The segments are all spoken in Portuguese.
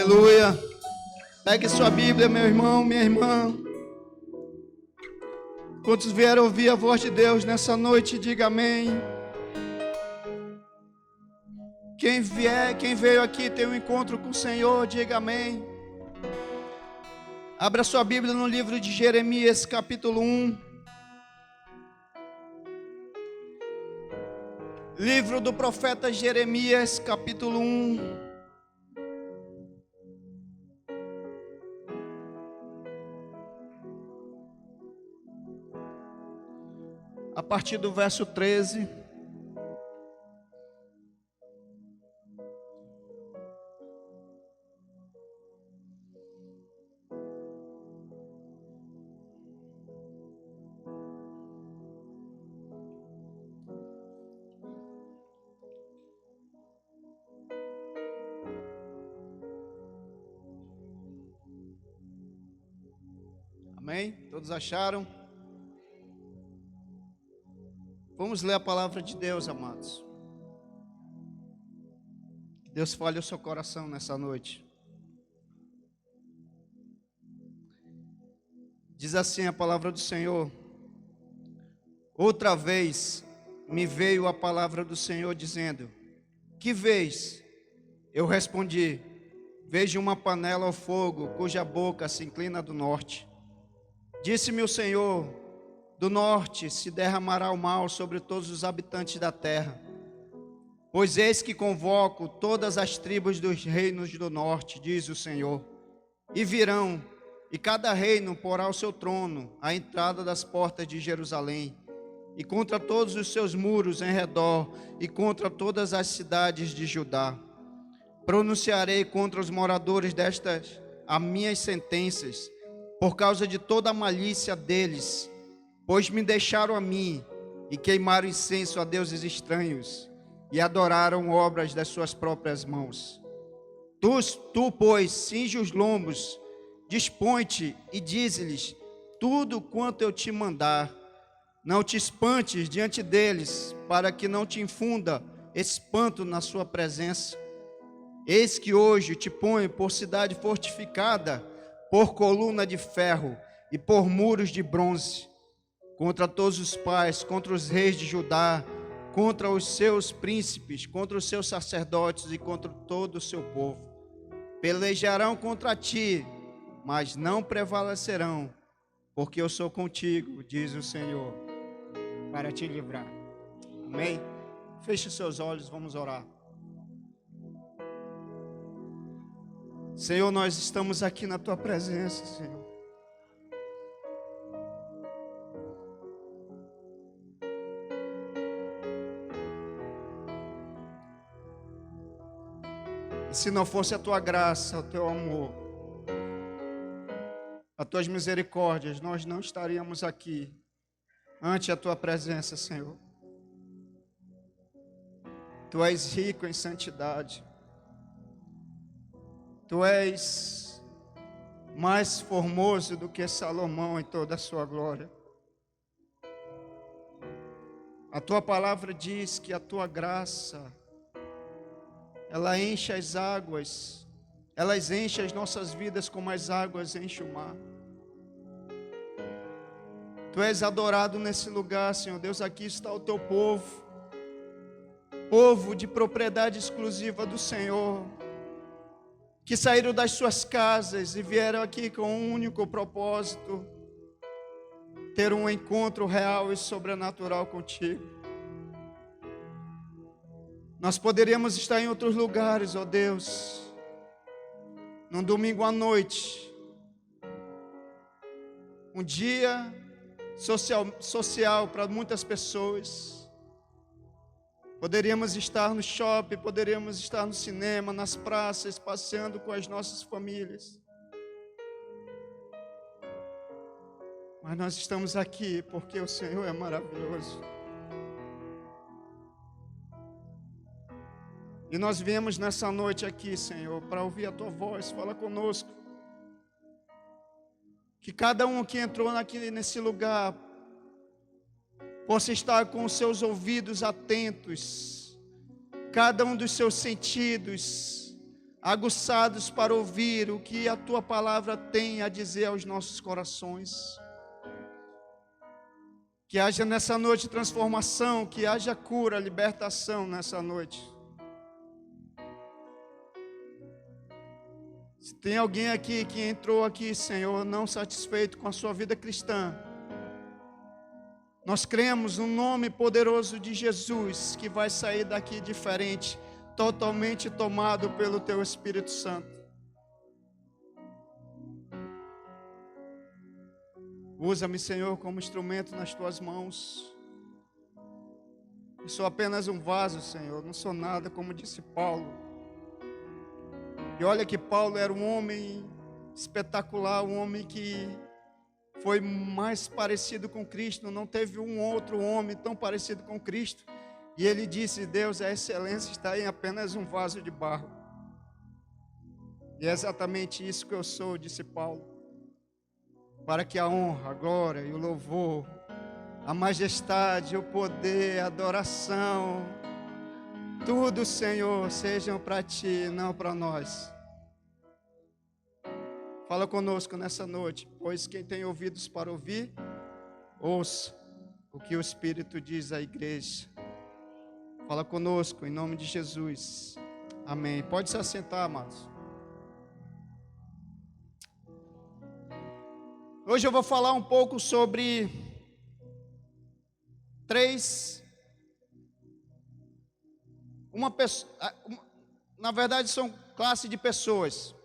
Aleluia. Pegue sua Bíblia, meu irmão, minha irmã. Quantos vieram ouvir a voz de Deus nessa noite, diga amém. Quem veio aqui ter um encontro com o Senhor, diga amém. Abra sua Bíblia no livro de Jeremias, capítulo 1. Livro do profeta Jeremias, capítulo 1. A partir do verso 13. Amém? Todos acharam? Vamos ler a palavra de Deus, amados. Que Deus fale o seu coração nessa noite. Diz assim a palavra do Senhor: outra vez me veio a palavra do Senhor dizendo: que vês? Eu respondi: vejo uma panela ao fogo, cuja boca se inclina do norte. Disse-me o Senhor: do norte se derramará o mal sobre todos os habitantes da terra. Pois eis que convoco todas as tribos dos reinos do norte, diz o Senhor, e virão, e cada reino porá o seu trono à entrada das portas de Jerusalém, e contra todos os seus muros em redor, e contra todas as cidades de Judá. Pronunciarei contra os moradores destas as minhas sentenças, por causa de toda a malícia deles, pois me deixaram a mim e queimaram incenso a deuses estranhos e adoraram obras das suas próprias mãos. Tu, pois, cinge os lombos, dispõe-te e dize-lhes tudo quanto eu te mandar. Não te espantes diante deles, para que não te infunda espanto na sua presença. Eis que hoje te ponho por cidade fortificada, por coluna de ferro e por muros de bronze, contra todos os pais, contra os reis de Judá, contra os seus príncipes, contra os seus sacerdotes e contra todo o seu povo. Pelejarão contra ti, mas não prevalecerão, porque eu sou contigo, diz o Senhor, para te livrar. Amém? Feche os seus olhos, vamos orar. Senhor, nós estamos aqui na tua presença, Senhor. E se não fosse a tua graça, o teu amor, as tuas misericórdias, nós não estaríamos aqui ante a tua presença, Senhor. Tu és rico em santidade. Tu és mais formoso do que Salomão em toda a sua glória. A tua palavra diz que a tua graça, ela enche as águas, elas enchem as nossas vidas como as águas enchem o mar. Tu és adorado nesse lugar, Senhor Deus. Aqui está o teu povo, povo de propriedade exclusiva do Senhor, que saíram das suas casas e vieram aqui com um único propósito: ter um encontro real e sobrenatural contigo. Nós poderíamos estar em outros lugares, ó Deus, num domingo à noite, um dia social para muitas pessoas. Poderíamos estar no shopping, poderíamos estar no cinema, nas praças, passeando com as nossas famílias. Mas nós estamos aqui porque o Senhor é maravilhoso. E nós viemos nessa noite aqui, Senhor, para ouvir a tua voz. Fala conosco. Que cada um que entrou aqui nesse lugar possa estar com os seus ouvidos atentos, cada um dos seus sentidos aguçados para ouvir o que a tua palavra tem a dizer aos nossos corações. Que haja nessa noite transformação, que haja cura, libertação nessa noite. Se tem alguém aqui que entrou aqui, Senhor, não satisfeito com a sua vida cristã, nós cremos no nome poderoso de Jesus, que vai sair daqui diferente, totalmente tomado pelo teu Espírito Santo. Usa-me, Senhor, como instrumento nas tuas mãos. Eu sou apenas um vaso, Senhor, não sou nada, como disse Paulo. E olha que Paulo era um homem espetacular, um homem que foi mais parecido com Cristo, não teve um outro homem tão parecido com Cristo. E ele disse: Deus, a excelência está em apenas um vaso de barro. E é exatamente isso que eu sou, disse Paulo. Para que a honra, a glória e o louvor, a majestade, o poder, a adoração, tudo, Senhor, sejam para Ti, não para nós. Fala conosco nessa noite, pois quem tem ouvidos para ouvir, ouça o que o Espírito diz à igreja. Fala conosco, em nome de Jesus. Amém. Pode se assentar, amados. Hoje eu vou falar um pouco sobre na verdade são classe de pessoas.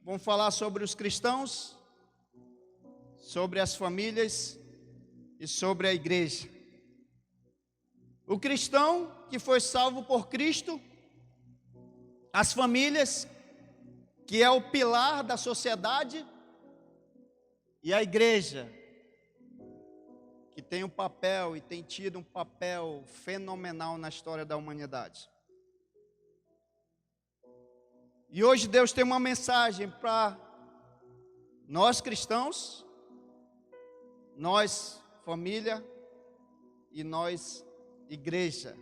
Vamos falar sobre os cristãos, sobre as famílias e sobre a igreja. O cristão que foi salvo por Cristo, as famílias, que é o pilar da sociedade, e a igreja, que tem um papel e tem tido um papel fenomenal na história da humanidade. E hoje Deus tem uma mensagem para nós cristãos, nós família e nós igreja.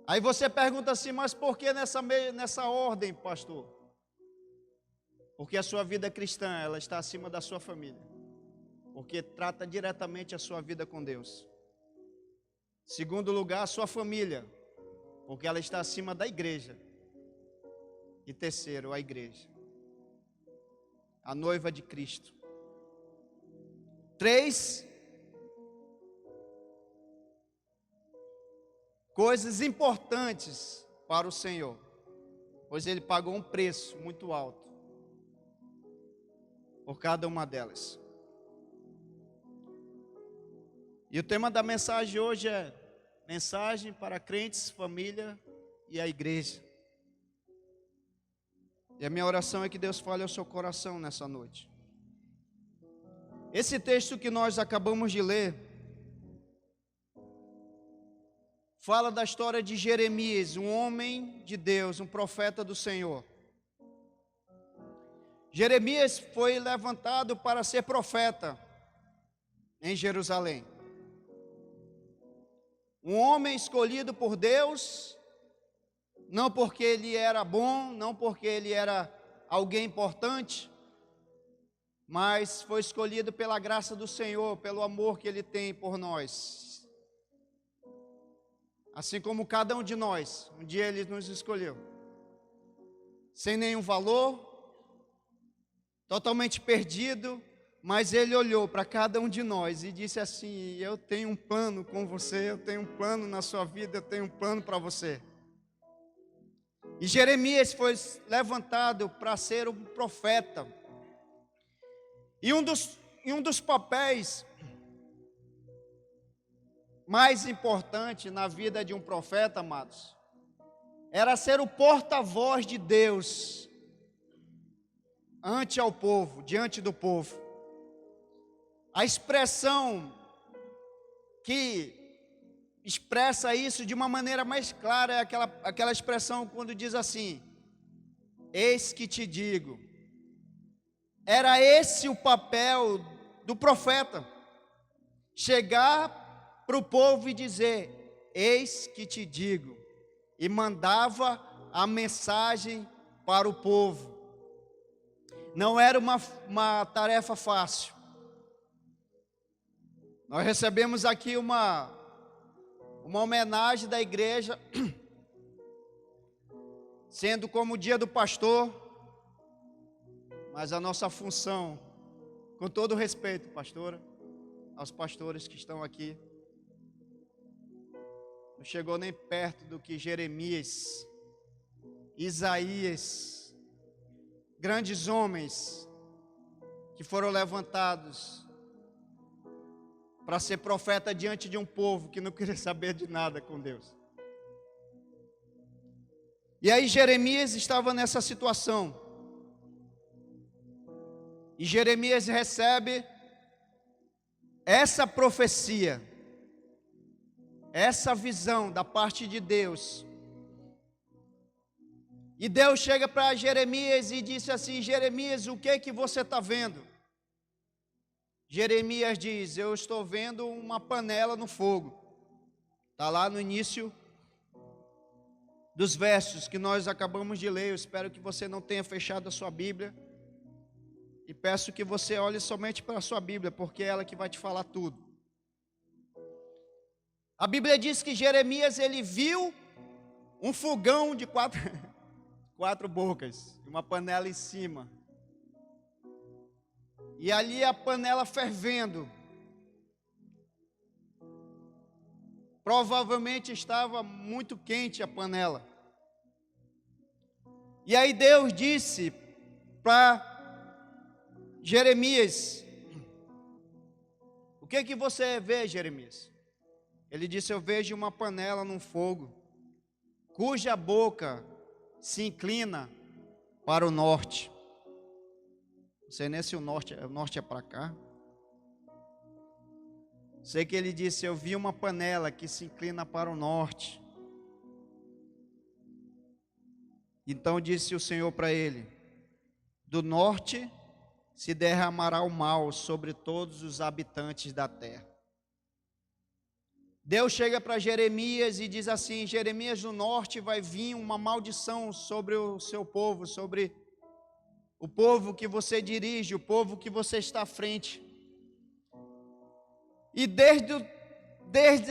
Aí você pergunta assim, mas por que nessa ordem, pastor? Porque a sua vida cristã, ela está acima da sua família. Porque trata diretamente a sua vida com Deus. Segundo lugar, a sua família, porque ela está acima da igreja. E terceiro, a igreja, a noiva de Cristo. 3 coisas importantes para o Senhor, pois Ele pagou um preço muito alto por cada uma delas. E o tema da mensagem hoje é mensagem para crentes, família e a igreja. E a minha oração é que Deus fale ao seu coração nessa noite. Esse texto que nós acabamos de ler fala da história de Jeremias, um homem de Deus, um profeta do Senhor. Jeremias foi levantado para ser profeta em Jerusalém. Um homem escolhido por Deus, não porque ele era bom, não porque ele era alguém importante, mas foi escolhido pela graça do Senhor, pelo amor que Ele tem por nós. Assim como cada um de nós, um dia Ele nos escolheu, sem nenhum valor, totalmente perdido, mas Ele olhou para cada um de nós e disse assim: eu tenho um plano com você, eu tenho um plano na sua vida, eu tenho um plano para você. E Jeremias foi levantado para ser um profeta. E um dos papéis mais importantes na vida de um profeta, amados, era ser o porta-voz de Deus diante do povo. A expressão que expressa isso de uma maneira mais clara é aquela expressão quando diz assim: eis que te digo. Era esse o papel do profeta, chegar para o povo e dizer: eis que te digo, e mandava a mensagem para o povo. Não era uma tarefa fácil. Nós recebemos aqui uma homenagem da igreja, sendo como o dia do pastor, mas a nossa função, com todo respeito, pastora, aos pastores que estão aqui, não chegou nem perto do que Jeremias, Isaías, grandes homens que foram levantados para ser profeta diante de um povo que não queria saber de nada com Deus. E aí Jeremias estava nessa situação. E Jeremias recebe essa profecia, essa visão da parte de Deus. E Deus chega para Jeremias e disse assim: Jeremias, o que você está vendo? Jeremias diz: eu estou vendo uma panela no fogo. Está lá no início dos versos que nós acabamos de ler. Eu espero que você não tenha fechado a sua Bíblia. E peço que você olhe somente para a sua Bíblia, porque é ela que vai te falar tudo. A Bíblia diz que Jeremias, ele viu um fogão de quatro bocas, uma panela em cima. E ali a panela fervendo. Provavelmente estava muito quente a panela. E aí Deus disse para Jeremias: o que você vê, Jeremias? Ele disse: eu vejo uma panela num fogo, cuja boca se inclina para o norte. Não sei nem se o norte é para cá. Sei que ele disse: eu vi uma panela que se inclina para o norte. Então disse o Senhor para ele: do norte se derramará o mal sobre todos os habitantes da terra. Deus chega para Jeremias e diz assim: Jeremias, do norte vai vir uma maldição sobre o seu povo, sobre o povo que você dirige, o povo que você está à frente. E desde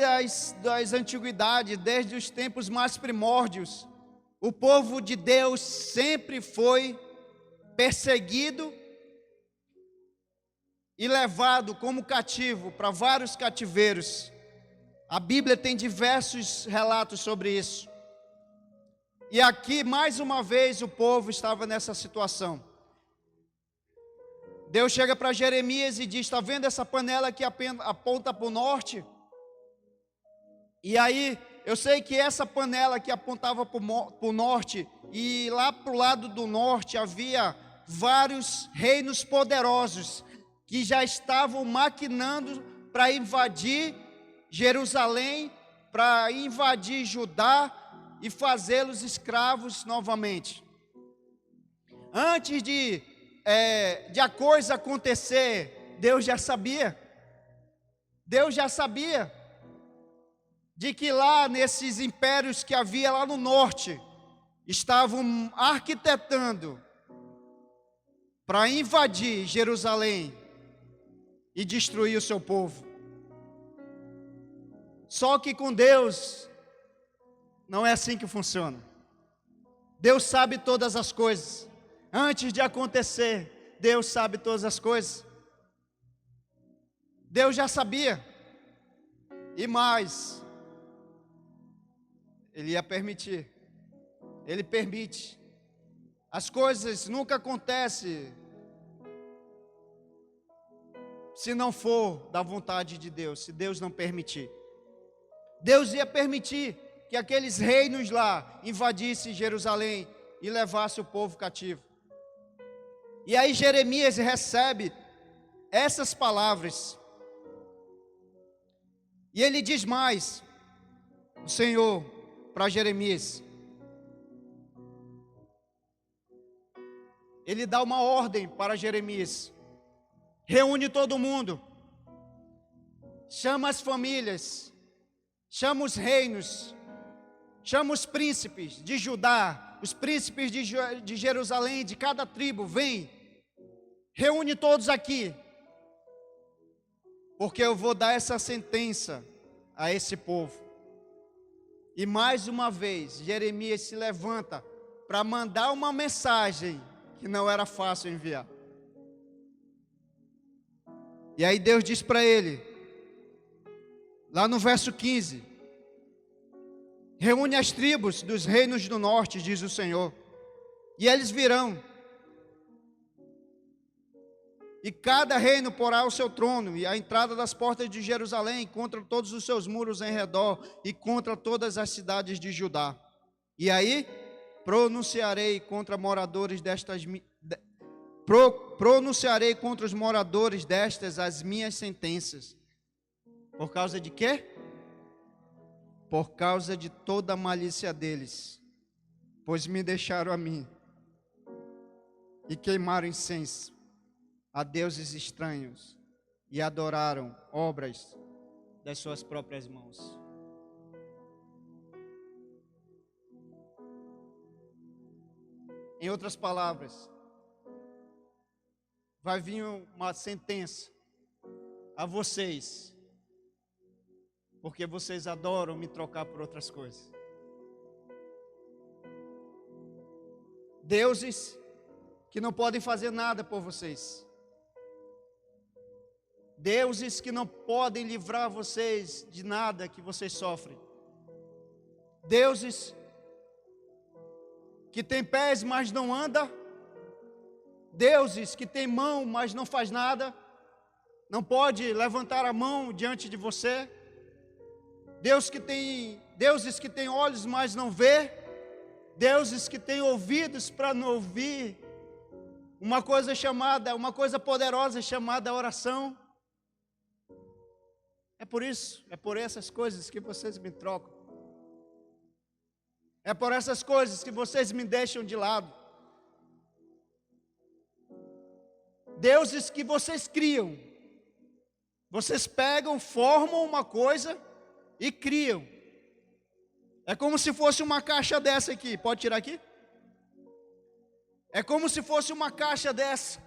as antiguidades, desde os tempos mais primórdios, o povo de Deus sempre foi perseguido e levado como cativo para vários cativeiros. A Bíblia tem diversos relatos sobre isso. E aqui, mais uma vez, o povo estava nessa situação. Deus chega para Jeremias e diz: está vendo essa panela que aponta para o norte? E aí, eu sei que essa panela que apontava para o norte, e lá para o lado do norte havia vários reinos poderosos, que já estavam maquinando para invadir Jerusalém, para invadir Judá e fazê-los escravos novamente. Antes de a coisa acontecer, Deus já sabia. Deus já sabia de que lá nesses impérios que havia lá no norte, estavam arquitetando para invadir Jerusalém e destruir o seu povo. Só que com Deus não é assim que funciona. Deus sabe todas as coisas. Antes de acontecer, Deus sabe todas as coisas. Deus já sabia. E mais, Ele ia permitir. Ele permite. As coisas nunca acontecem se não for da vontade de Deus, se Deus não permitir. Deus ia permitir que aqueles reinos lá invadissem Jerusalém e levassem o povo cativo. E aí Jeremias recebe essas palavras. E ele diz mais, o Senhor, para Jeremias. Ele dá uma ordem para Jeremias. Reúne todo mundo. Chama as famílias. Chama os reinos. chama os príncipes de Judá, os príncipes de Jerusalém, de cada tribo, vem, reúne todos aqui, porque eu vou dar essa sentença a esse povo. E mais uma vez, Jeremias se levanta para mandar uma mensagem que não era fácil enviar. E aí Deus diz para ele, lá no verso 15, reúne as tribos dos reinos do norte, diz o Senhor, e eles virão, e cada reino porá o seu trono, e a entrada das portas de Jerusalém, contra todos os seus muros em redor, e contra todas as cidades de Judá. E aí, pronunciarei contra moradores destas, pronunciarei contra os moradores destas as minhas sentenças. Por causa de quê? Por causa de toda a malícia deles, pois me deixaram a mim, e queimaram incenso a deuses estranhos, e adoraram obras das suas próprias mãos. Em outras palavras, vai vir uma sentença a vocês, porque vocês adoram me trocar por outras coisas. Deuses que não podem fazer nada por vocês. Deuses que não podem livrar vocês de nada que vocês sofrem. Deuses que têm pés, mas não anda. Deuses que têm mão, mas não faz nada. Não pode levantar a mão diante de você. Deuses que têm olhos, mas não vê. Deuses que têm ouvidos para não ouvir. Uma coisa poderosa chamada oração. É por essas coisas que vocês me trocam. É por essas coisas que vocês me deixam de lado. Deuses que vocês criam. Vocês pegam, formam uma coisa e criam. É como se fosse uma caixa dessa aqui. Pode tirar aqui? É como se fosse uma caixa dessa.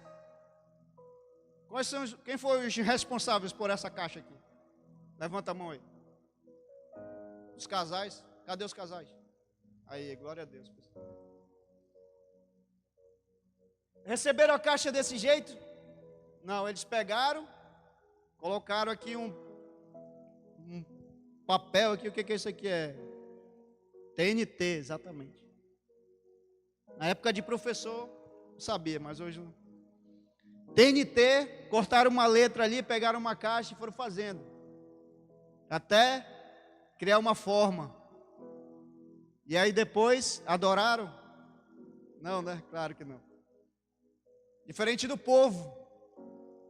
Quem foram os responsáveis por essa caixa aqui? Levanta a mão aí. Os casais. Cadê os casais? Aí, glória a Deus. Receberam a caixa desse jeito? Não, eles pegaram, colocaram aqui um papel aqui. O que é isso aqui? É TNT, exatamente. Na época de professor, eu sabia, mas hoje não. TNT, cortaram uma letra ali, pegaram uma caixa e foram fazendo. Até criar uma forma. E aí depois, adoraram? Não, né? Claro que não. Diferente do povo.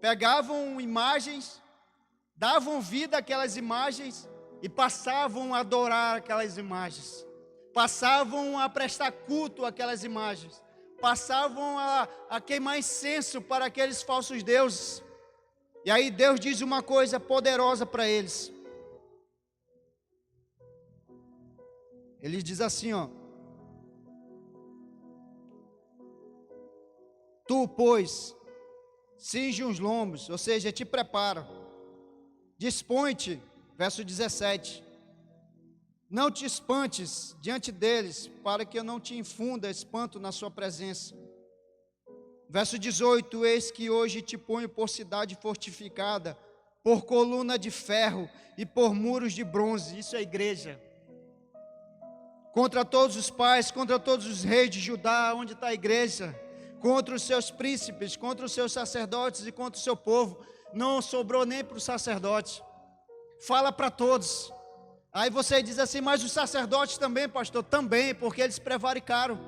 Pegavam imagens, davam vida àquelas imagens e passavam a adorar aquelas imagens. Passavam a prestar culto àquelas imagens. Passavam a queimar incenso para aqueles falsos deuses. E aí Deus diz uma coisa poderosa para eles. Ele diz assim, ó: tu, pois, cinge os lombos, ou seja, te prepara, dispõe-te, verso 17, não te espantes diante deles, para que eu não te infunda espanto na sua presença. Verso 18, eis que hoje te ponho por cidade fortificada, por coluna de ferro e por muros de bronze. Isso é a igreja. Contra todos os pais, contra todos os reis de Judá, onde está a igreja, contra os seus príncipes, contra os seus sacerdotes e contra o seu povo. Não sobrou nem para o sacerdote. Fala para todos. Aí você diz assim, mas os sacerdotes também, pastor? Também, porque eles prevaricaram.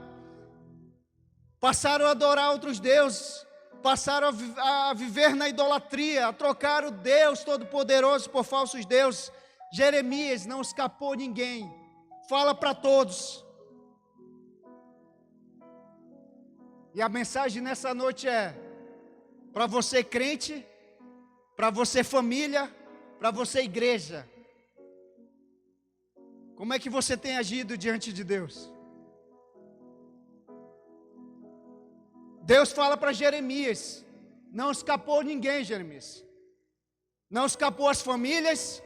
Passaram a adorar outros deuses. Passaram a viver na idolatria, a trocar o Deus Todo-Poderoso por falsos deuses. Jeremias, não escapou ninguém. Fala para todos. E a mensagem nessa noite é para você crente, para você família, para você igreja. Como é que você tem agido diante de Deus? Deus fala para Jeremias, não escapou ninguém, Jeremias. Não escapou as famílias,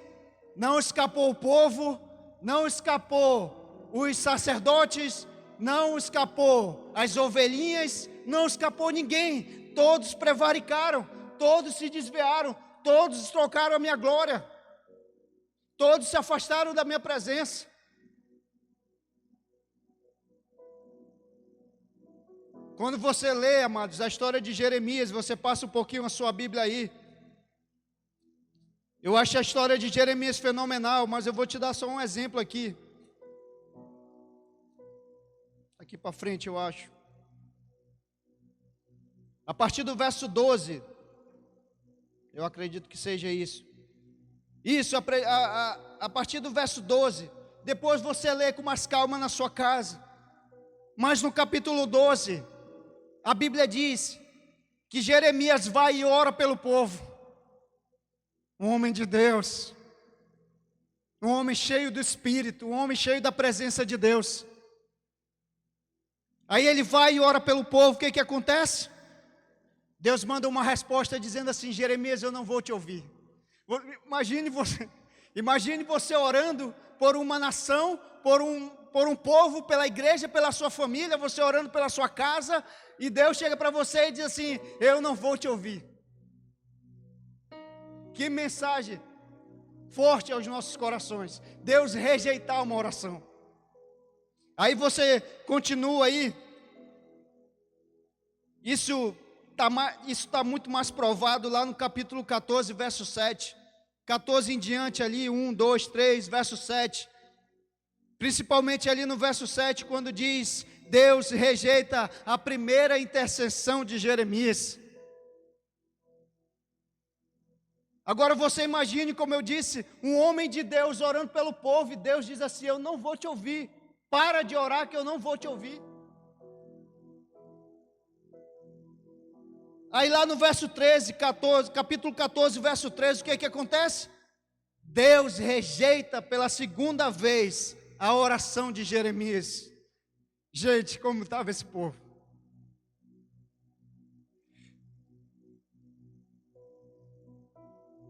não escapou o povo, não escapou os sacerdotes, não escapou as ovelhinhas, não escapou ninguém. Todos prevaricaram, todos se desviaram, todos trocaram a minha glória, todos se afastaram da minha presença. Quando você lê, amados, a história de Jeremias, você passa um pouquinho a sua Bíblia aí. Eu acho a história de Jeremias fenomenal, mas eu vou te dar só um exemplo aqui. Aqui para frente, eu acho. A partir do verso 12, eu acredito que seja isso. Isso, a partir do verso 12. Depois você lê com mais calma na sua casa. Mas no capítulo 12, a Bíblia diz que Jeremias vai e ora pelo povo. Um homem de Deus, um homem cheio do Espírito, um homem cheio da presença de Deus. Aí ele vai e ora pelo povo, o que acontece? Deus manda uma resposta dizendo assim: Jeremias, eu não vou te ouvir. Imagine você orando por uma nação, por um povo, pela igreja, pela sua família, você orando pela sua casa, e Deus chega para você e diz assim: eu não vou te ouvir. Que mensagem forte aos nossos corações, Deus rejeitar uma oração. Aí você continua aí, isso está muito mais provado lá no capítulo 14, verso 7, 14 em diante ali, 1, 2, 3, verso 7, principalmente ali no verso 7, quando diz, Deus rejeita a primeira intercessão de Jeremias. Agora você imagine, como eu disse, um homem de Deus orando pelo povo, e Deus diz assim: eu não vou te ouvir, para de orar que eu não vou te ouvir. Aí lá no verso 13, 14, capítulo 14, verso 13, o que acontece? Deus rejeita pela segunda vez a oração de Jeremias. Gente, como estava esse povo?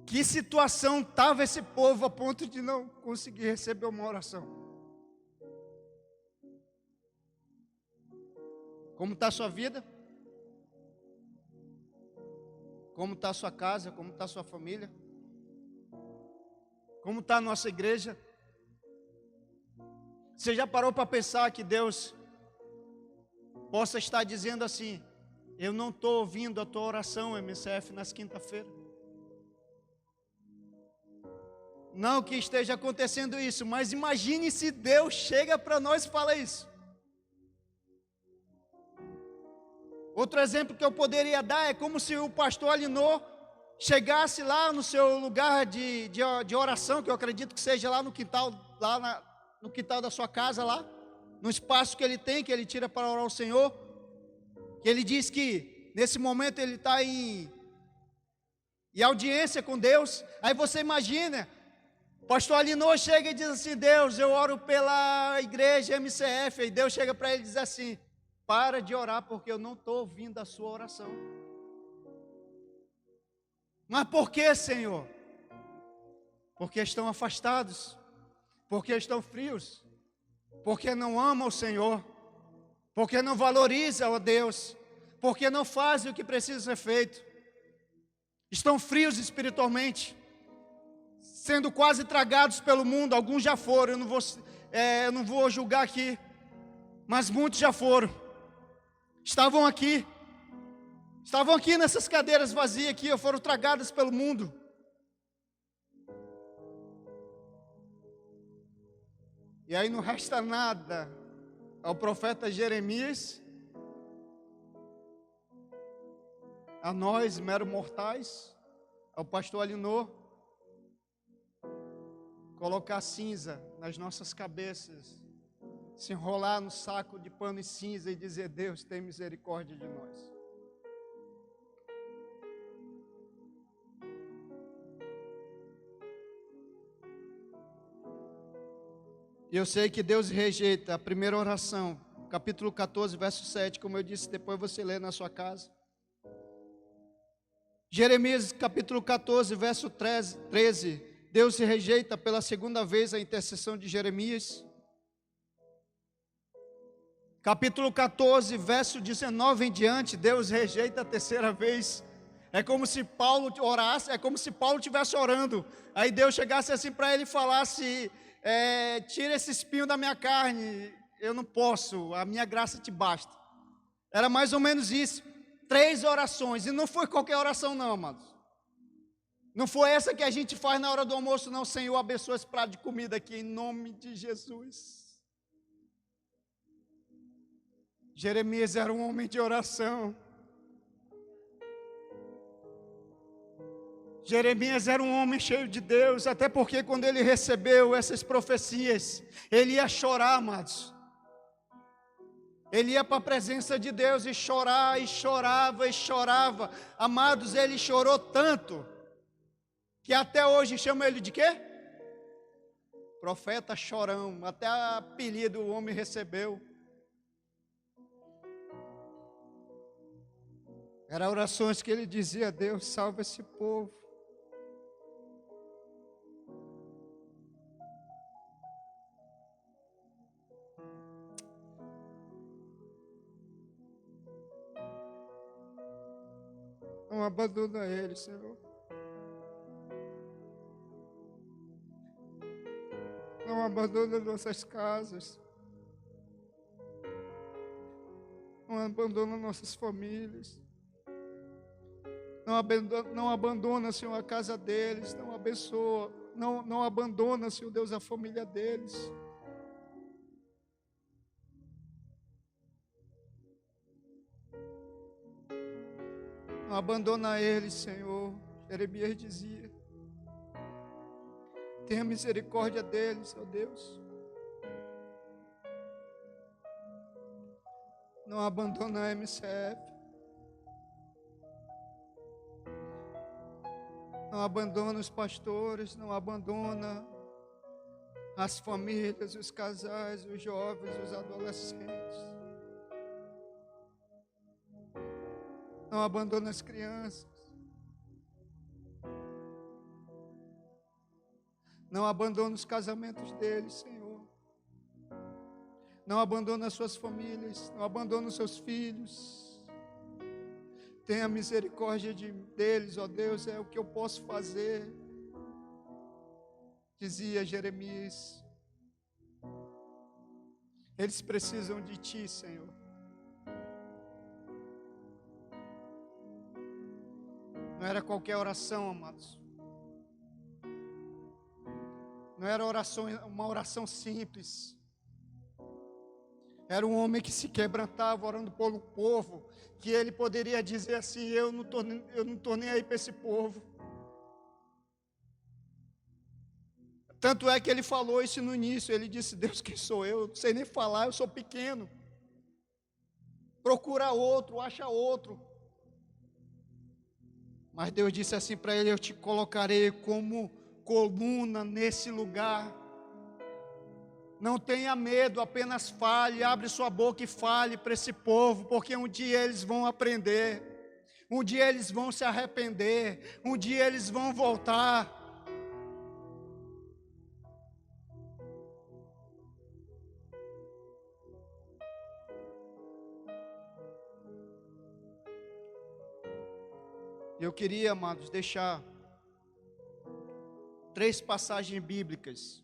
Que situação estava esse povo a ponto de não conseguir receber uma oração? Como está a sua vida? Como está a sua casa? Como está a sua família? Como está a nossa igreja? Você já parou para pensar que Deus possa estar dizendo assim: eu não estou ouvindo a tua oração, MCF, nas quinta-feiras? Não que esteja acontecendo isso, mas imagine se Deus chega para nós e fala isso. Outro exemplo que eu poderia dar é como se o pastor Alinô chegasse lá no seu lugar de oração, que eu acredito que seja lá no quintal, no quintal da sua casa lá, no espaço que ele tem, que ele tira para orar ao Senhor, que ele diz que nesse momento ele está em audiência com Deus. Aí você imagina, o pastor Alinô chega e diz assim: Deus, eu oro pela igreja MCF, e Deus chega para ele e diz assim: para de orar, porque eu não estou ouvindo a sua oração. Mas por que, Senhor? Porque estão afastados, porque estão frios, porque não amam o Senhor, porque não valorizam a Deus, porque não fazem o que precisa ser feito. Estão frios espiritualmente, sendo quase tragados pelo mundo. Alguns já foram, eu não vou julgar aqui, mas muitos já foram. Estavam aqui nessas cadeiras vazias aqui, foram tragadas pelo mundo. E aí não resta nada ao profeta Jeremias, a nós, meros mortais, ao pastor Alinô, colocar cinza nas nossas cabeças, se enrolar no saco de pano e cinza e dizer: Deus, tem misericórdia de nós. E eu sei que Deus rejeita a primeira oração, capítulo 14, verso 7, como eu disse, depois você lê na sua casa. Jeremias capítulo 14, verso 13, Deus rejeita pela segunda vez a intercessão de Jeremias. Capítulo 14, verso 19 em diante, Deus rejeita a terceira vez. É como se Paulo orasse, é como se Paulo estivesse orando. Aí Deus chegasse assim para ele e falasse: tira esse espinho da minha carne, eu não posso, a minha graça te basta. Era mais ou menos isso. 3 orações, e não foi qualquer oração não, amados. Não foi essa que a gente faz na hora do almoço não. Senhor, abençoa esse prato de comida aqui, em nome de Jesus. Jeremias era um homem de oração. Jeremias era um homem cheio de Deus, até porque quando ele recebeu essas profecias, ele ia chorar, amados. Ele ia para a presença de Deus e chorar, e chorava, e chorava. Amados, ele chorou tanto, que até hoje chama ele de quê? Profeta chorão, até apelido o homem recebeu. Eram orações que ele dizia: Deus, salva esse povo. Não abandona ele, Senhor. Não abandona nossas casas. Não abandona nossas famílias. Não abandona, Senhor, a casa deles. Não abençoa. Não abandona, Senhor Deus, a família deles. Não abandona eles, Senhor. Jeremias dizia: tenha misericórdia deles, ó Deus. Não abandona a MCF. Não abandona os pastores, não abandona as famílias, os casais, os jovens, os adolescentes. Não abandona as crianças. Não abandona os casamentos deles, Senhor. Não abandona as suas famílias. Não abandona os seus filhos. Tenha misericórdia deles, ó Deus, é o que eu posso fazer. Dizia Jeremias. Eles precisam de Ti, Senhor. Não era qualquer oração, amados. Não era uma oração simples. Era um homem que se quebrantava orando pelo povo, que ele poderia dizer assim: eu não estou nem aí para esse povo. Tanto é que ele falou isso no início. Ele disse: Deus, quem sou eu? Não sei nem falar, eu sou pequeno. Procura outro, acha outro. Mas Deus disse assim para ele: eu te colocarei como coluna nesse lugar. Não tenha medo, apenas fale, abre sua boca e fale para esse povo, porque um dia eles vão aprender, um dia eles vão se arrepender, um dia eles vão voltar. Eu queria, amados, deixar 3 passagens bíblicas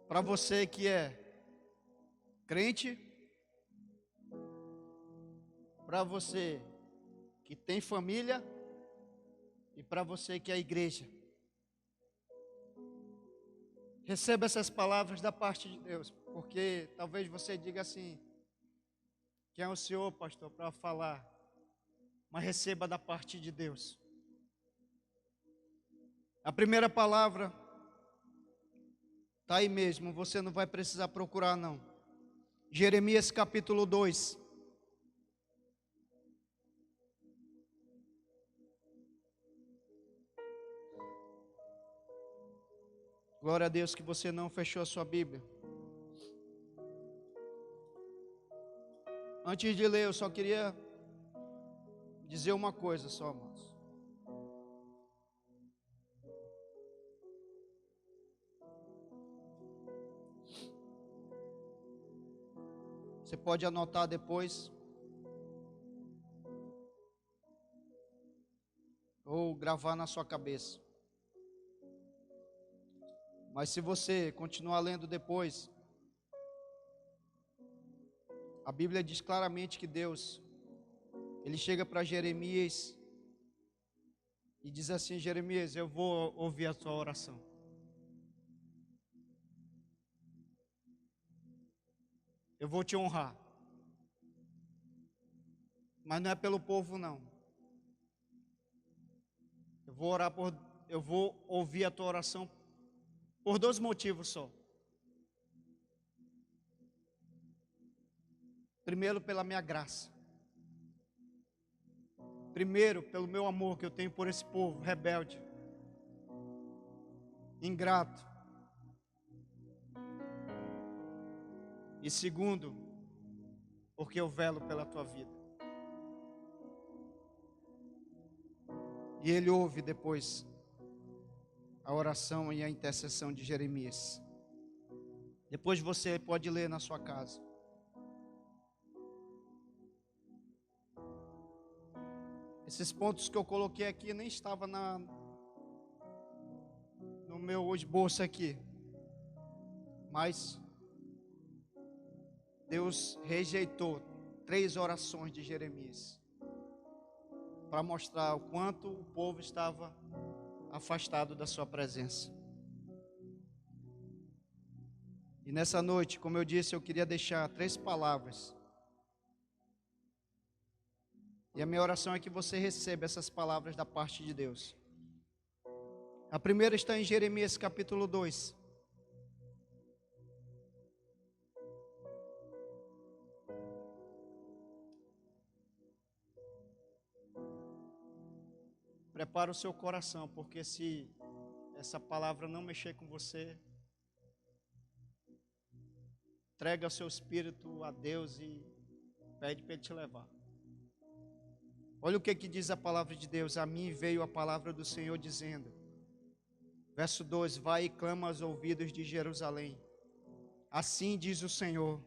para você que é crente, para você que tem família e para você que é igreja. Receba essas palavras da parte de Deus, porque talvez você diga assim: quem é o Senhor, pastor, para falar? Mas receba da parte de Deus. A primeira palavra está aí mesmo, você não vai precisar procurar não. Jeremias capítulo 2. Glória a Deus que você não fechou a sua Bíblia. Antes de ler, eu só queria dizer uma coisa só, irmãos. Você pode anotar depois, ou gravar na sua cabeça. Mas se você continuar lendo depois, a Bíblia diz claramente que Deus, Ele chega para Jeremias e diz assim: Jeremias, eu vou ouvir a tua oração. Eu vou te honrar. Mas não é pelo povo, não. Eu vou ouvir a tua oração por dois motivos só. Primeiro, pela minha graça. Primeiro, pelo meu amor que eu tenho por esse povo rebelde, ingrato. E segundo, porque eu velo pela tua vida. E ele ouve depois a oração e a intercessão de Jeremias. Depois você pode ler na sua casa. Esses pontos que eu coloquei aqui nem estavam no meu esboço aqui. Mas Deus rejeitou 3 orações de Jeremias para mostrar o quanto o povo estava afastado da sua presença. E nessa noite, como eu disse, eu queria deixar 3 palavras. E a minha oração é que você receba essas palavras da parte de Deus. A primeira está em Jeremias capítulo 2. Prepara o seu coração, porque se essa palavra não mexer com você, entrega o seu espírito a Deus e pede para Ele te levar. Olha o que diz a palavra de Deus. A mim veio a palavra do Senhor dizendo, verso 2: vai e clama aos ouvidos de Jerusalém. Assim diz o Senhor,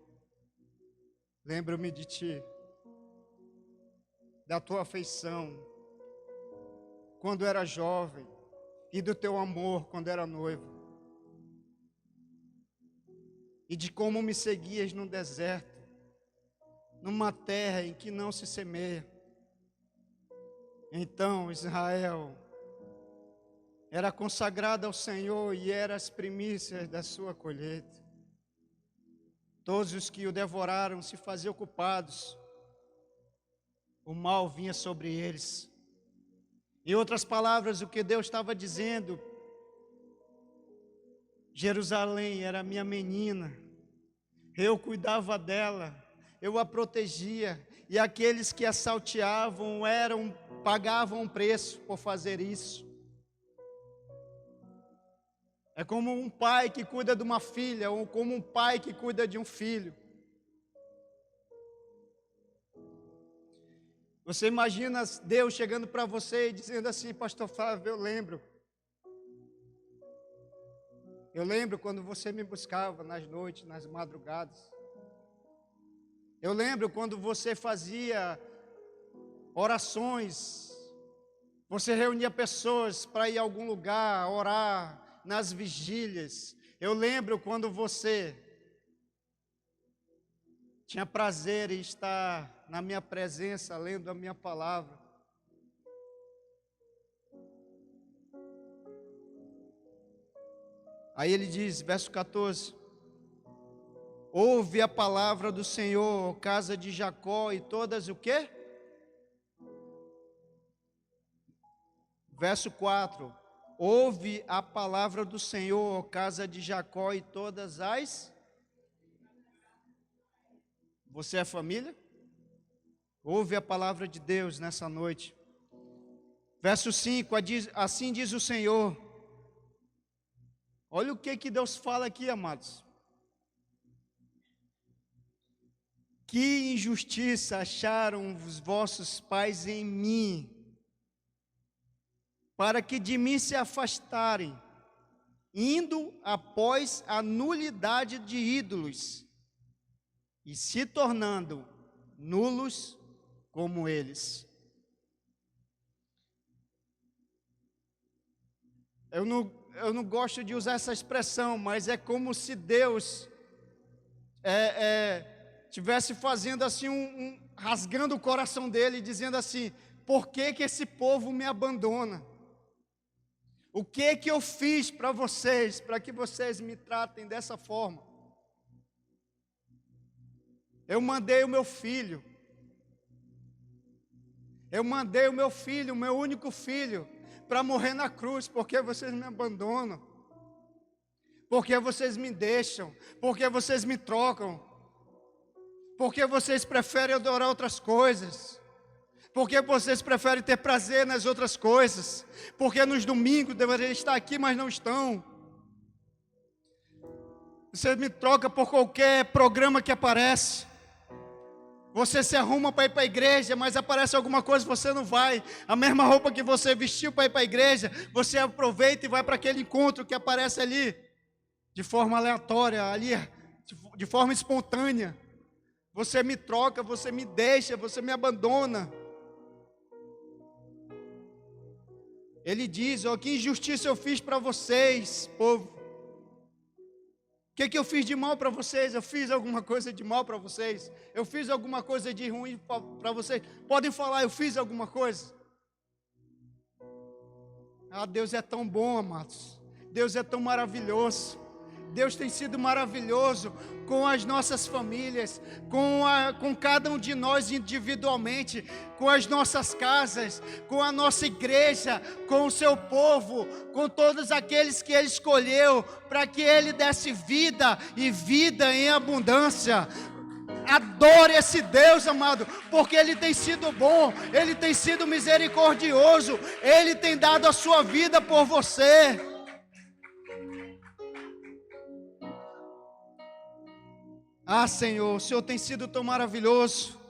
lembro-me de ti, da tua afeição, quando era jovem, e do teu amor, quando era noivo, e de como me seguias no deserto, numa terra em que não se semeia. Então Israel era consagrado ao Senhor e era as primícias da sua colheita. Todos os que o devoraram se faziam culpados, o mal vinha sobre eles. Em outras palavras, o que Deus estava dizendo, Jerusalém era minha menina, eu cuidava dela, eu a protegia, e aqueles que a salteavam pagavam um preço por fazer isso. É como um pai que cuida de uma filha, ou como um pai que cuida de um filho. Você imagina Deus chegando para você e dizendo assim: pastor Flávio, eu lembro quando você me buscava nas noites, nas madrugadas. Eu lembro quando você fazia orações, você reunia pessoas para ir a algum lugar, orar nas vigílias. Eu lembro quando você tinha prazer em estar na minha presença, lendo a minha palavra. Aí ele diz, verso 14: ouve a palavra do Senhor, casa de Jacó, e todas o quê? Verso 4: ouve a palavra do Senhor, casa de Jacó, e todas as... Você é família? Ouve a palavra de Deus nessa noite. Verso 5: assim diz o Senhor: Olha o que Deus fala aqui, amados. Que injustiça acharam os vossos pais em mim, para que de mim se afastarem, indo após a nulidade de ídolos, e se tornando nulos como eles. Eu não gosto de usar essa expressão, mas é como se Deus estivesse fazendo assim, rasgando o coração dele, dizendo assim: por que esse povo me abandona? O que eu fiz para vocês, para que vocês me tratem dessa forma? Eu mandei o meu filho, o meu único filho, para morrer na cruz. Porque vocês me abandonam? Porque vocês me deixam? Porque vocês me trocam? Porque vocês preferem adorar outras coisas? Porque vocês preferem ter prazer nas outras coisas? Porque nos domingos deveriam estar aqui, mas não estão. Você me troca por qualquer programa que aparece. Você se arruma para ir para a igreja, mas aparece alguma coisa, você não vai. A mesma roupa que você vestiu para ir para a igreja, você aproveita e vai para aquele encontro que aparece ali, de forma aleatória, ali, de forma espontânea. Você me troca, você me deixa, você me abandona. Ele diz: ó, que injustiça eu fiz para vocês, povo. O que eu fiz de mal para vocês? Eu fiz alguma coisa de mal para vocês? Eu fiz alguma coisa de ruim para vocês? Podem falar, eu fiz alguma coisa? Ah, Deus é tão bom, amados. Deus é tão maravilhoso. Deus tem sido maravilhoso com as nossas famílias, com cada um de nós individualmente, com as nossas casas, com a nossa igreja, com o seu povo, com todos aqueles que Ele escolheu para que Ele desse vida e vida em abundância. Adore esse Deus, amado, porque Ele tem sido bom, Ele tem sido misericordioso, Ele tem dado a sua vida por você. Ah, Senhor, o Senhor tem sido tão maravilhoso.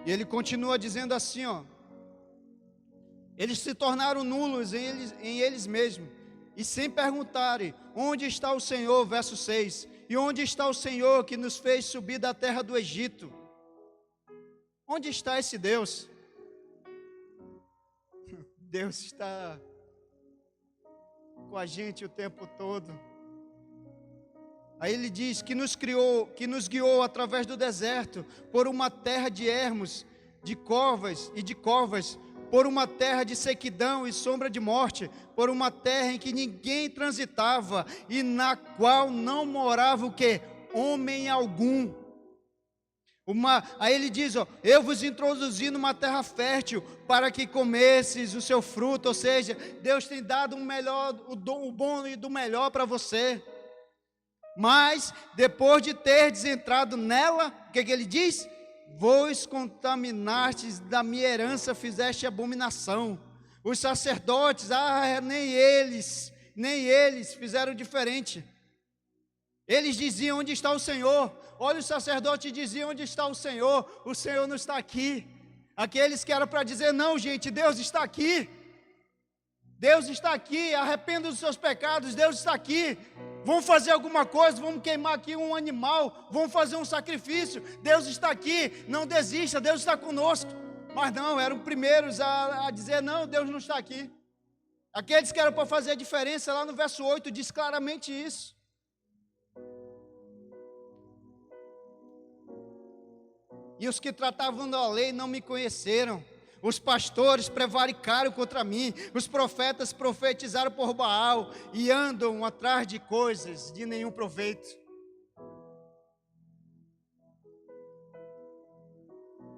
E Ele continua dizendo assim, ó: eles se tornaram nulos em eles mesmos, e sem perguntarem: onde está o Senhor? Verso 6: e onde está o Senhor que nos fez subir da terra do Egito? Onde está esse Deus? Deus está com a gente o tempo todo. Aí ele diz que nos criou, que nos guiou através do deserto, por uma terra de ermos, de covas, por uma terra de sequidão e sombra de morte, por uma terra em que ninguém transitava e na qual não morava o quê? Homem algum. Aí ele diz, ó: eu vos introduzi numa terra fértil para que comesses o seu fruto. Ou seja, Deus tem dado o bom e do melhor para você. Mas depois de teres entrado nela, o que ele diz? Vos contaminastes da minha herança, fizeste abominação. Os sacerdotes, nem eles fizeram diferente. Eles diziam: onde está o Senhor? Olha, os sacerdotes diziam: onde está o Senhor não está aqui. Aqueles que eram para dizer: não, gente, Deus está aqui. Deus está aqui, arrependa dos seus pecados, Deus está aqui. Vamos fazer alguma coisa, vamos queimar aqui um animal, vamos fazer um sacrifício. Deus está aqui, não desista, Deus está conosco. Mas não, eram primeiros a dizer: não, Deus não está aqui. Aqueles que eram para fazer a diferença, lá no verso 8, diz claramente isso. E os que tratavam da lei não me conheceram. Os pastores prevaricaram contra mim. Os profetas profetizaram por Baal e andam atrás de coisas de nenhum proveito.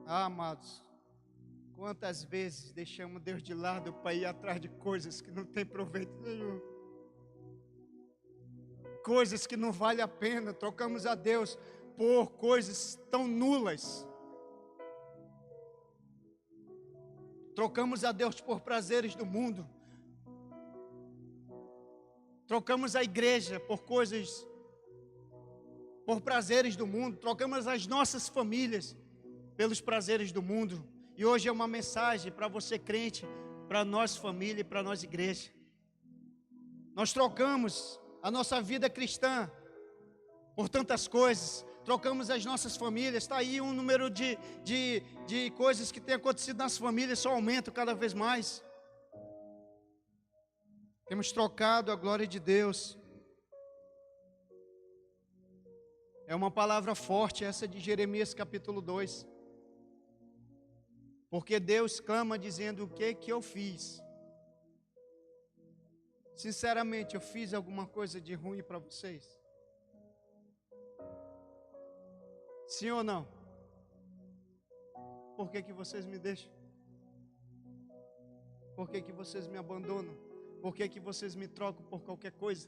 Ah, amados, quantas vezes deixamos Deus de lado para ir atrás de coisas que não tem proveito nenhum. Coisas que não vale a pena. Trocamos a Deus por coisas tão nulas. Trocamos a Deus por prazeres do mundo. Trocamos a igreja por coisas, por prazeres do mundo. Trocamos as nossas famílias pelos prazeres do mundo. E hoje é uma mensagem para você crente, para nós família e para nós igreja. Nós trocamos a nossa vida cristã por tantas coisas. Trocamos as nossas famílias. Está aí um número de coisas que tem acontecido nas famílias, só aumenta cada vez mais. Temos trocado a glória de Deus. É uma palavra forte essa de Jeremias capítulo 2. Porque Deus clama dizendo: o que eu fiz? Sinceramente, eu fiz alguma coisa de ruim para vocês? Sim ou não? Por que vocês me deixam? Por que vocês me abandonam? Por que vocês me trocam por qualquer coisa?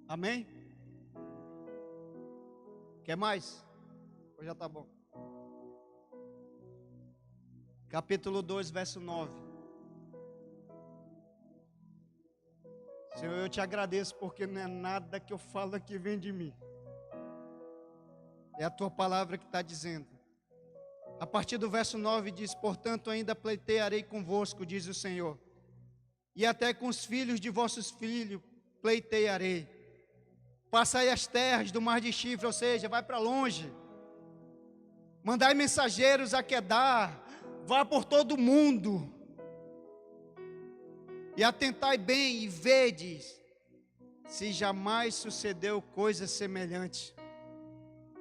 Amém? Quer mais? Ou já está bom? Capítulo 2, verso 9. Senhor, eu te agradeço porque não é nada que eu falo que vem de mim. É a tua palavra que está dizendo. A partir do verso 9 diz: portanto ainda pleitearei convosco, diz o Senhor, e até com os filhos de vossos filhos pleitearei. Passai as terras do mar de chifre, ou seja, vai para longe. Mandai mensageiros a Quedar, vá por todo o mundo. E atentai bem e vedes se jamais sucedeu coisa semelhante.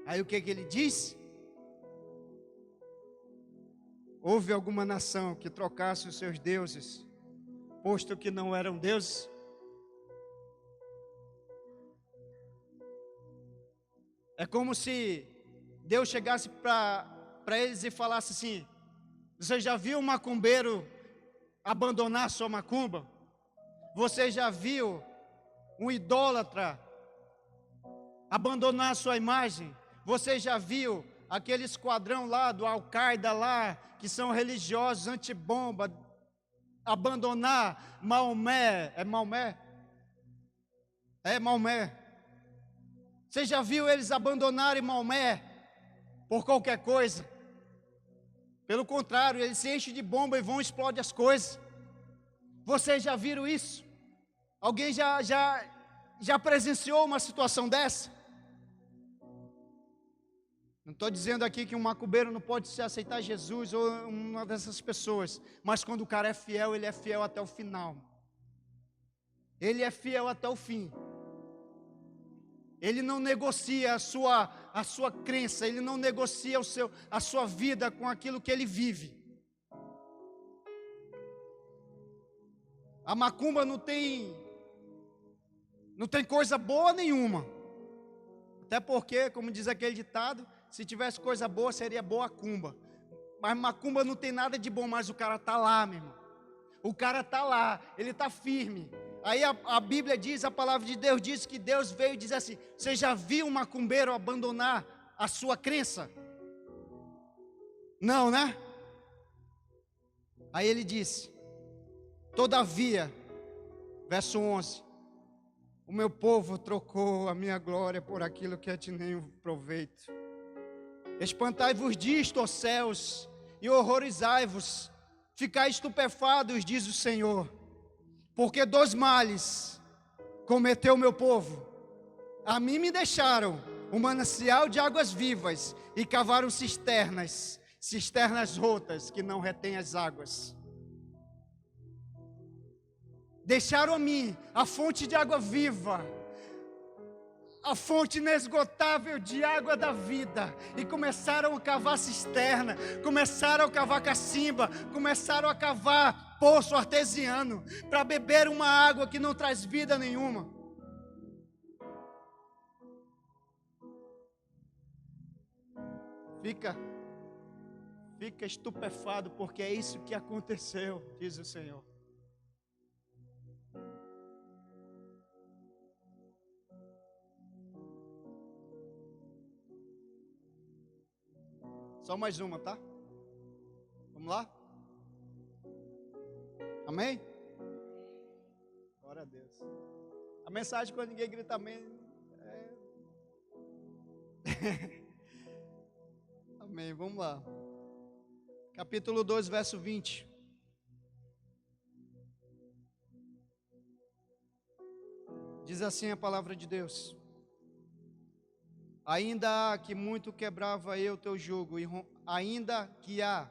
Aí o que ele disse? Houve alguma nação que trocasse os seus deuses, posto que não eram deuses? É como se Deus chegasse para eles e falasse assim: você já viu um macumbeiro abandonar sua macumba? Você já viu um idólatra abandonar sua imagem? Você já viu aquele esquadrão lá do Al-Qaeda lá, que são religiosos antibomba, abandonar Maomé? É Maomé? É Maomé. Você já viu eles abandonarem Maomé por qualquer coisa? Pelo contrário, eles se enchem de bomba e vão explodir as coisas. Vocês já viram isso? Alguém já presenciou uma situação dessa? Não estou dizendo aqui que um macumbeiro não pode se aceitar Jesus ou uma dessas pessoas, mas quando o cara é fiel, ele é fiel até o final. Ele é fiel até o fim. Ele não negocia a sua crença, ele não negocia a sua vida com aquilo que ele vive. A macumba não tem coisa boa nenhuma. Até porque, como diz aquele ditado, se tivesse coisa boa, seria boa cumba. Mas macumba não tem nada de bom, mas o cara está lá, meu irmão. O cara está lá, ele está firme. Aí a Bíblia diz, a palavra de Deus diz que Deus veio e diz assim: você já viu um macumbeiro abandonar a sua crença? Não, né? Aí ele disse: todavia, verso 11, o meu povo trocou a minha glória por aquilo que é de nenhum proveito. Espantai-vos disto, ó céus, e horrorizai-vos, ficai estupefados, diz o Senhor, porque dos males cometeu o meu povo. A mim me deixaram um manancial de águas vivas e cavaram cisternas rotas que não retêm as águas. Deixaram a mim a fonte de água viva, a fonte inesgotável de água da vida, e começaram a cavar cisterna, começaram a cavar cacimba, começaram a cavar poço artesiano, para beber uma água que não traz vida nenhuma. Fica estupefado, porque é isso que aconteceu, diz o Senhor. Só mais uma, tá? Vamos lá? Amém? Glória a Deus. A mensagem quando ninguém grita amém Amém, vamos lá. Capítulo 2, verso 20. Diz assim a palavra de Deus: ainda há que muito quebrava eu teu jugo, ainda que há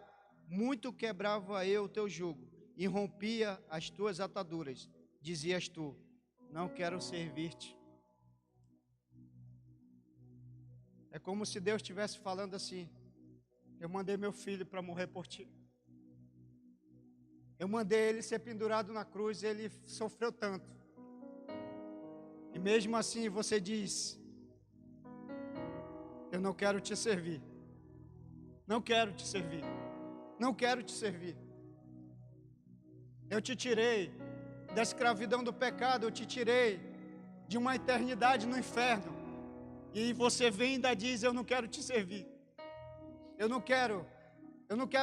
muito quebrava eu teu jugo, e rompia as tuas ataduras, dizias tu, não quero servir-te. É como se Deus estivesse falando assim: eu mandei meu filho para morrer por ti. Eu mandei ele ser pendurado na cruz, ele sofreu tanto. E mesmo assim você diz: eu não quero te servir. Não quero te servir. Não quero te servir. Eu te tirei da escravidão do pecado, eu te tirei de uma eternidade no inferno. E você vem e ainda diz: eu não quero te servir. Eu não quero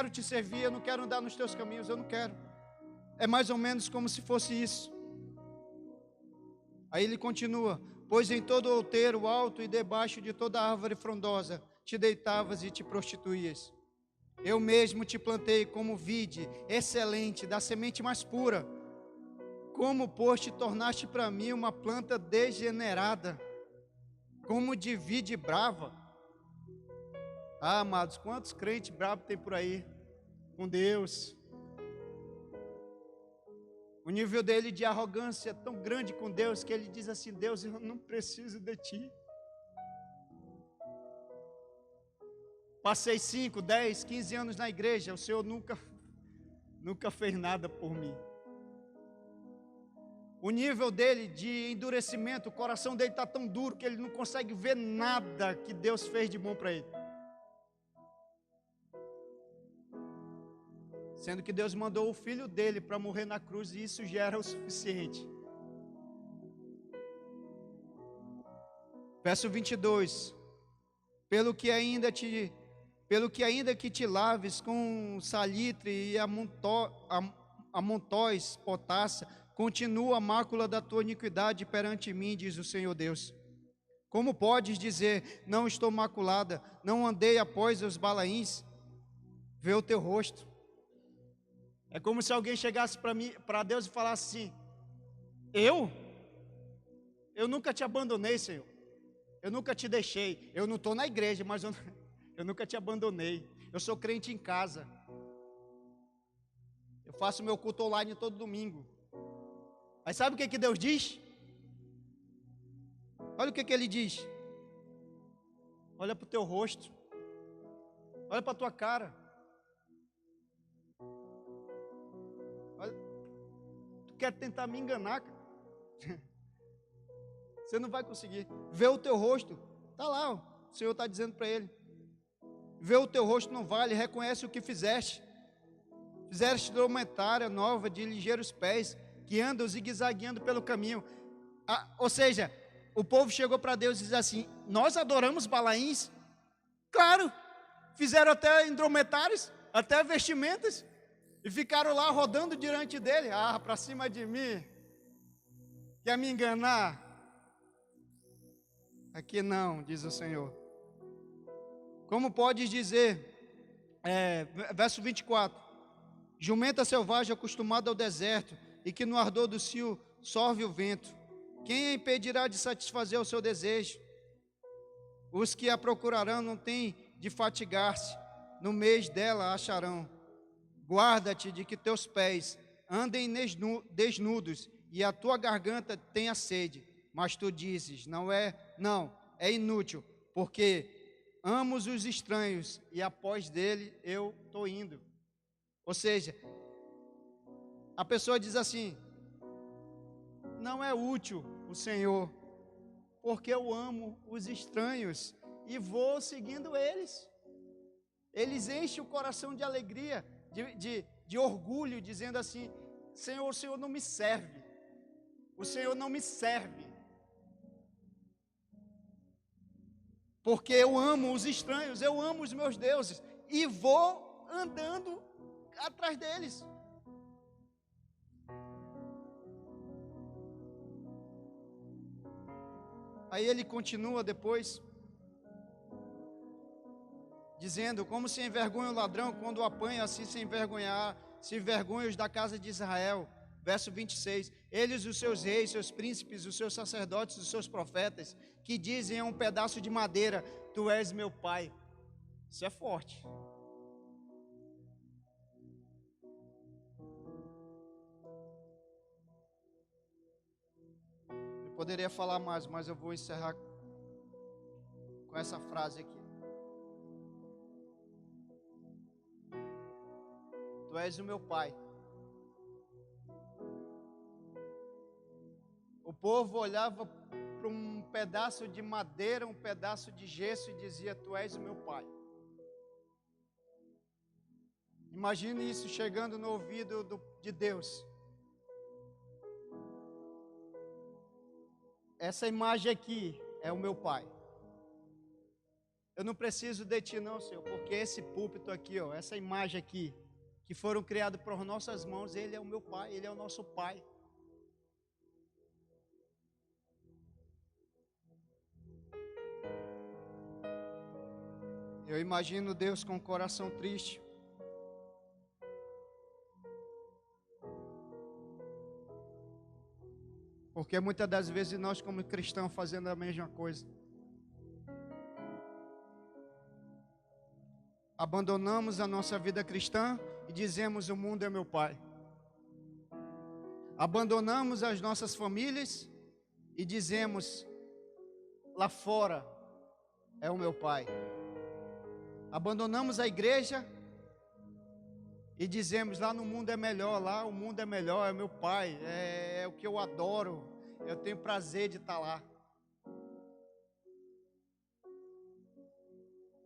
te servir, eu não quero andar nos teus caminhos, eu não quero. É mais ou menos como se fosse isso. Aí ele continua: pois em todo outeiro alto e debaixo de toda árvore frondosa te deitavas e te prostituías. Eu mesmo te plantei como vide excelente, da semente mais pura. Como, pois, te tornaste para mim uma planta degenerada, como de vide brava. Ah, amados, quantos crentes bravos tem por aí com Deus? O nível dele de arrogância é tão grande com Deus que ele diz assim: Deus, eu não preciso de ti. Passei 5, 10, 15 anos na igreja, o Senhor nunca fez nada por mim. O nível dele de endurecimento, o coração dele está tão duro que ele não consegue ver nada que Deus fez de bom para ele. Sendo que Deus mandou o filho dele para morrer na cruz, e isso já era o suficiente. Verso 22. Pelo que ainda que te laves com salitre e amontóis potássio, continua a mácula da tua iniquidade perante mim, diz o Senhor Deus. Como podes dizer: não estou maculada, não andei após os balaíns? Vê o teu rosto. É como se alguém chegasse para Deus e falasse assim: eu nunca te abandonei, Senhor. Eu nunca te deixei. Eu não estou na igreja, mas eu nunca te abandonei. Eu sou crente em casa. Eu faço meu culto online todo domingo. Mas sabe o que Deus diz? Olha o que ele diz. Olha para o teu rosto. Olha para a tua cara. Olha, tu quer tentar me enganar, cara? Você não vai conseguir. Vê o teu rosto. Está lá, o Senhor está dizendo para ele. Vê o teu rosto não vale, reconhece o que fizeste. Fizeste dromedária nova de ligeiros pés, que andam zigue-zagueando pelo caminho. Ou seja, o povo chegou para Deus e diz assim: nós adoramos balaíns? Claro, fizeram até indrometários, até vestimentas, e ficaram lá rodando diante dele. Ah, para cima de mim, quer me enganar? Aqui não, diz o Senhor. Como podes dizer, verso 24: jumenta selvagem acostumada ao deserto, e que no ardor do cio sorve o vento, quem a impedirá de satisfazer o seu desejo? Os que a procurarão não têm de fatigar-se, no mês dela a acharão. Guarda-te de que teus pés andem desnudos, e a tua garganta tenha sede. Mas tu dizes: não, é inútil, porque amo os estranhos, e após dele eu estou indo. Ou seja, a pessoa diz assim: não é útil o Senhor, porque eu amo os estranhos e vou seguindo eles. Eles enchem o coração de alegria, de orgulho, dizendo assim: Senhor, o Senhor não me serve. O Senhor não me serve. Porque eu amo os estranhos, eu amo os meus deuses. e vou andando atrás deles. Aí ele continua depois, dizendo: como se envergonha o ladrão quando o apanha, assim se envergonha os da casa de Israel. Verso 26, eles, os seus reis, seus príncipes, os seus sacerdotes, os seus profetas, que dizem a um pedaço de madeira: tu és meu pai. Isso é forte. Eu poderia falar mais, mas eu vou encerrar com essa frase aqui. Tu és o meu pai. O povo olhava para um pedaço de madeira, um pedaço de gesso e dizia: tu és o meu pai. Imagine isso chegando no ouvido de Deus. Essa imagem aqui é o meu pai. Eu não preciso de ti não, Senhor, porque esse púlpito aqui, ó, essa imagem aqui, que foram criados por nossas mãos, ele é o meu pai, ele é o nosso pai. Eu imagino Deus com o coração triste. Porque muitas das vezes nós como cristãos fazendo a mesma coisa. Abandonamos a nossa vida cristã e dizemos: o mundo é meu pai. Abandonamos as nossas famílias e dizemos: lá fora é o meu pai. Abandonamos a igreja e dizemos: lá no mundo é melhor, lá o mundo é melhor, é meu pai, é o que eu adoro, eu tenho prazer de estar lá.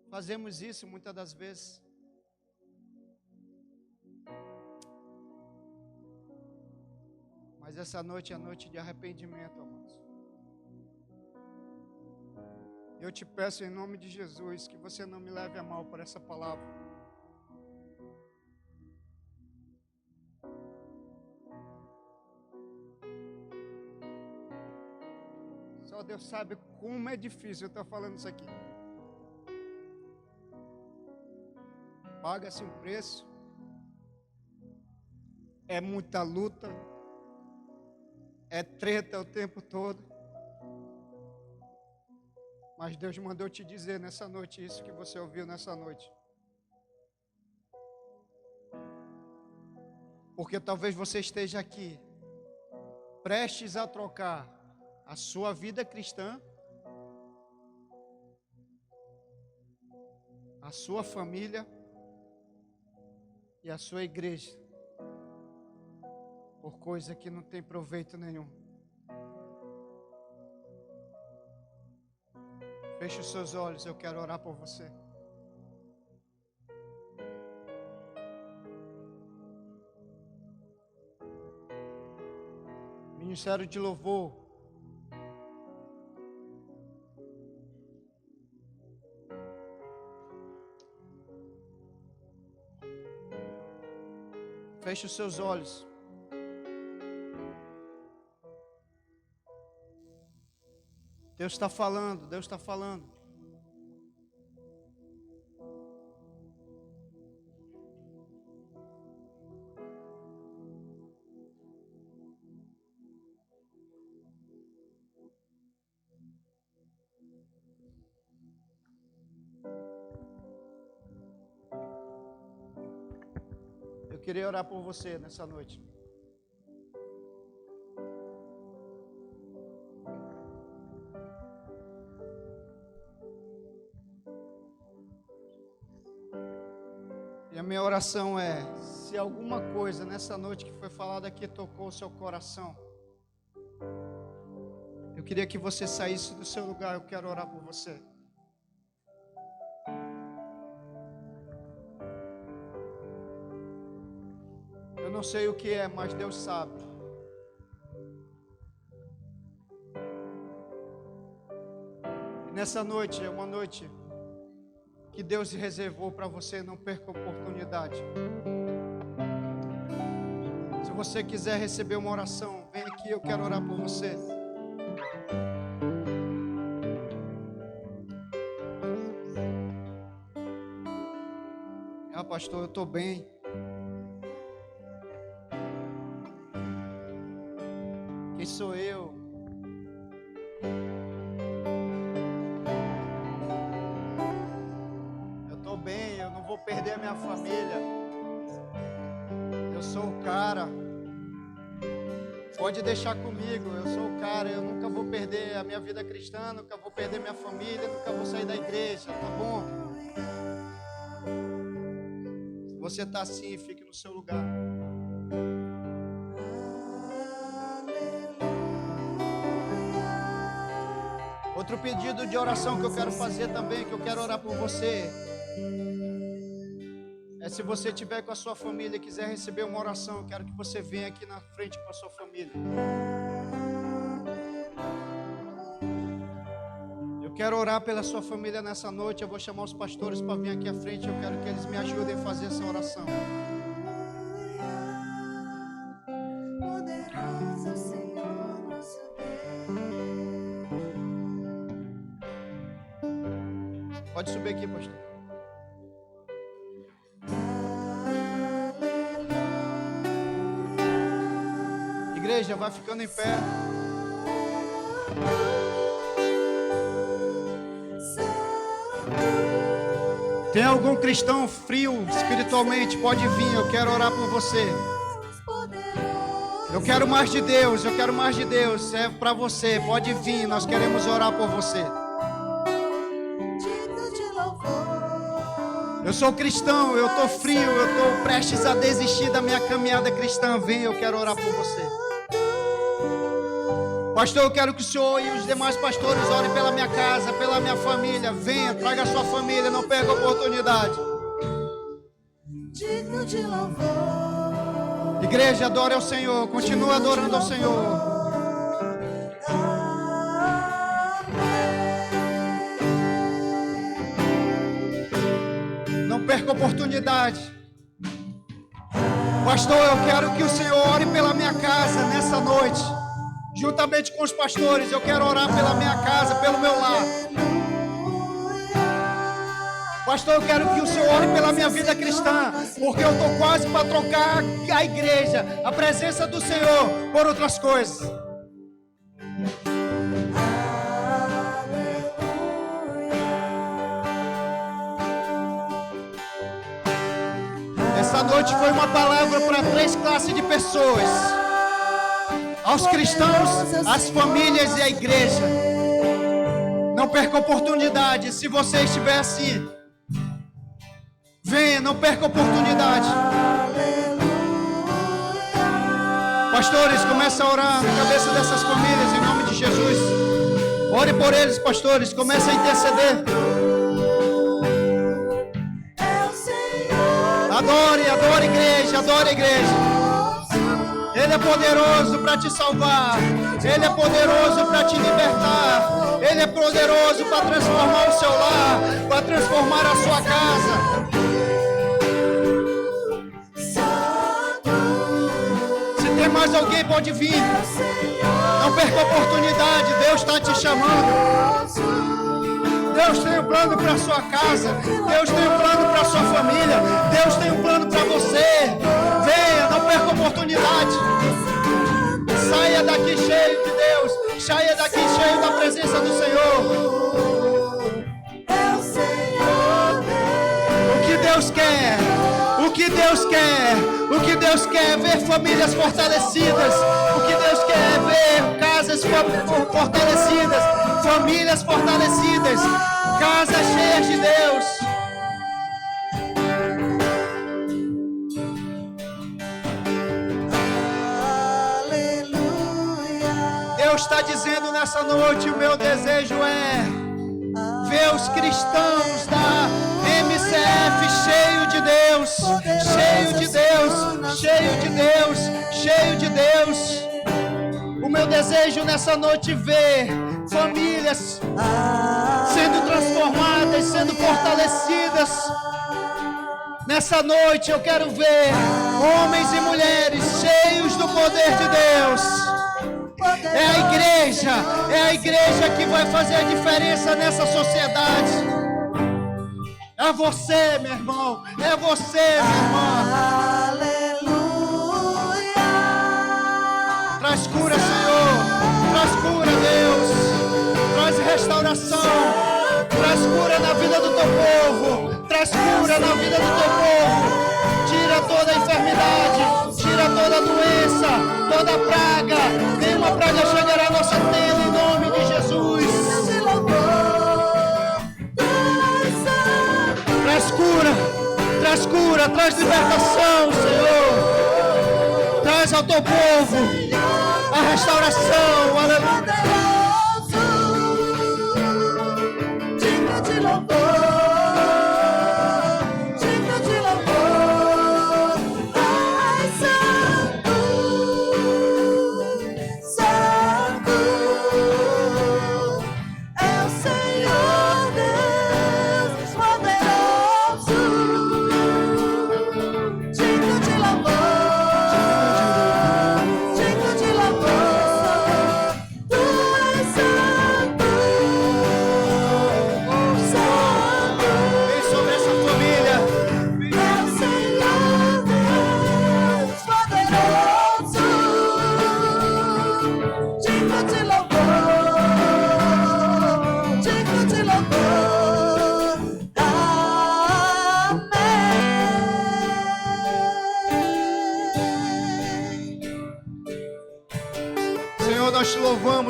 Fazemos isso muitas das vezes. Mas essa noite é noite de arrependimento, amados. Eu te peço em nome de Jesus que você não me leve a mal por essa palavra. Só Deus sabe como é difícil eu estar falando isso aqui. Paga-se um preço. É muita luta. É treta o tempo todo. Mas Deus mandou te dizer nessa noite isso que você ouviu nessa noite. Porque talvez você esteja aqui, prestes a trocar a sua vida cristã, a sua família e a sua igreja, por coisa que não tem proveito nenhum. Feche os seus olhos, eu quero orar por você. Ministério de louvor. Feche os seus olhos. Deus está falando, Deus está falando. Eu queria orar por você nessa noite. E a minha oração é: se alguma coisa nessa noite que foi falada aqui tocou o seu coração, eu queria que você saísse do seu lugar. Eu quero orar por você. Eu não sei o que é, mas Deus sabe. E nessa noite é uma noite que Deus reservou para você. Não perca a oportunidade. Se você quiser receber uma oração, vem aqui, eu quero orar por você. Ah, pastor, eu estou bem. Quem sou eu? Eu estou bem, eu não vou perder a minha família. Eu sou o cara. Pode deixar comigo, eu sou o cara. Eu nunca vou perder a minha vida cristã, nunca vou perder minha família, nunca vou sair da igreja, tá bom? Se você está assim, fique no seu lugar. Outro pedido de oração que eu quero fazer também, que eu quero orar por você, é se você estiver com a sua família e quiser receber uma oração, eu quero que você venha aqui na frente com a sua família. Eu quero orar pela sua família nessa noite. Eu vou chamar os pastores para vir aqui à frente. Eu quero que eles me ajudem a fazer essa oração. Pode subir aqui, pastor. Igreja, vai ficando em pé. Tem algum cristão frio espiritualmente? Pode vir, eu quero orar por você. Eu quero mais de Deus, eu quero mais de Deus. É para você, pode vir, nós queremos orar por você. Eu sou cristão, eu estou frio, eu estou prestes a desistir da minha caminhada cristã. Vem, eu quero orar por você. Pastor, eu quero que o senhor e os demais pastores orem pela minha casa, pela minha família. Venha, traga a sua família, não perca a oportunidade. Igreja, adore ao Senhor, continua adorando ao Senhor. Não perca a oportunidade. Pastor, eu quero que o Senhor ore pela minha casa nessa noite. Juntamente com os pastores, eu quero orar pela minha casa, pelo meu lar. Pastor, eu quero que o Senhor ore pela minha vida cristã, porque eu estou quase para trocar a igreja, a presença do Senhor, por outras coisas. Essa noite foi uma palavra para 3 classes de pessoas: aos cristãos, às famílias e à igreja. Não perca a oportunidade. Se você estiver assim, venha, não perca a oportunidade. Pastores, comece a orar na cabeça dessas famílias em nome de Jesus. Ore por eles, pastores, comece a interceder. Adore, adore igreja, adore igreja. Ele é poderoso para te salvar. Ele é poderoso para te libertar. Ele é poderoso para transformar o seu lar, para transformar a sua casa. Se tem mais alguém, pode vir. Não perca a oportunidade. Deus está te chamando. Deus tem um plano para a sua casa. Deus tem um plano para a sua família. Deus tem um plano para você. Venha, não perca a oportunidade. Saia daqui cheio de Deus. Saia daqui cheio da presença do Senhor. O que Deus quer? O que Deus quer? O que Deus quer é ver famílias fortalecidas. O que Deus quer é ver casas fortalecidas, famílias fortalecidas, casas cheias de Deus. Deus está dizendo nessa noite: o meu desejo é ver os cristãos da MCF cheio de Deus, cheio de Deus, cheio de Deus, cheio de Deus. O meu desejo nessa noite é ver famílias sendo transformadas, sendo fortalecidas. Nessa noite eu quero ver homens e mulheres cheios do poder de Deus. É a igreja que vai fazer a diferença nessa sociedade. É você, meu irmão, é você, minha irmã. Aleluia. Traz cura, Senhor, traz cura, Deus, traz restauração, traz cura na vida do teu povo, traz cura na vida do teu povo. Tira toda a enfermidade, tira toda a doença, toda a praga. Nenhuma praga chegará à nossa tenda em nome de Jesus. Traz cura, traz libertação, Senhor. Traz ao teu povo a restauração, aleluia. Digno de louvor.